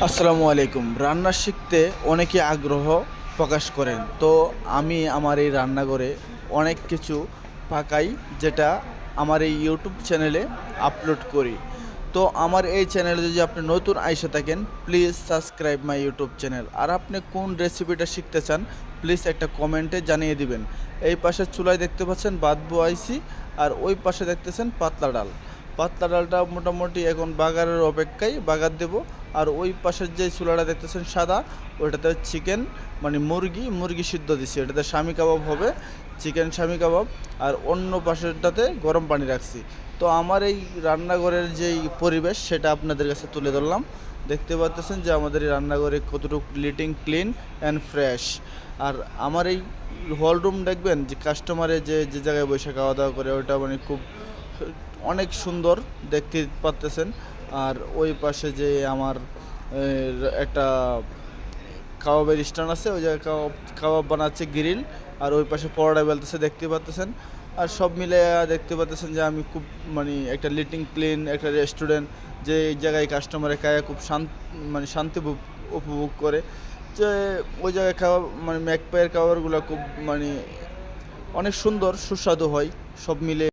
আসসালামু আলাইকুম। রান্না শিখতে অনেকে আগ্রহ প্রকাশ করেন, তো আমি আমার এই রান্নাঘরে অনেক কিছু পাকাই, যেটা আমার এই ইউটিউব চ্যানেলে আপলোড করি। তো আমার এই চ্যানেলে যদি আপনি নতুন আইসা থাকেন, please subscribe my YouTube channel. আর আপনি কোন রেসিপিটা শিখতে চান, প্লিজ একটা কমেন্টে জানিয়ে দিবেন। এই পাশে চুলায় দেখতে পাচ্ছেন ভাত বসাইছি, আর ওই পাশে দেখতেছেন পাতলা ডাল। পাতলা ডালটা মোটামুটি এখন বাগারের অপেক্ষায়, বাগার দেব। আর ওই পাশের যে চুলাটা দেখতেছেন সাদা, ওইটাতে চিকেন, মানে মুরগি সিদ্ধ দিছি, এটাতে স্বামী কাবাব হবে, চিকেন স্বামী কাবাব। আর অন্য পাশেরটাতে গরম পানি রাখছি। তো আমার এই রান্নাঘরের যেই পরিবেশ, সেটা আপনাদের কাছে তুলে ধরলাম। দেখতে পাচ্ছেন যে আমাদের এই রান্নাঘরে কতটুকু লিটিং ক্লিন অ্যান্ড ফ্রেশ। আর আমার এই হল রুম দেখবেন যে কাস্টমারে যে যে জায়গায় বসে খাওয়া দাওয়া করে, ওটা মানে খুব অনেক সুন্দর দেখতে পাচ্তেছেন। আর ওই পাশে যে আমার একটা কাবাবের স্ট্যান্ড আছে, ওই জায়গায় কাবাব বানাচ্ছে গ্রিল। আর ওই পাশে পরোটা বেলতেছে, দেখতে পাচ্তেছেন। আর সব মিলে দেখতে পাচ্তেছেন যে আমি খুব, মানে একটা লিটিং ক্লিন একটা রেস্টুরেন্ট, যে এই জায়গায় কাস্টমারে খায় খুব মানে শান্তি উপভোগ করে। যে ওই জায়গায় খাওয়া, মানে ম্যাকপাইয়ের খাবারগুলো খুব, মানে অনেক সুন্দর সুস্বাদু হয় সব মিলে।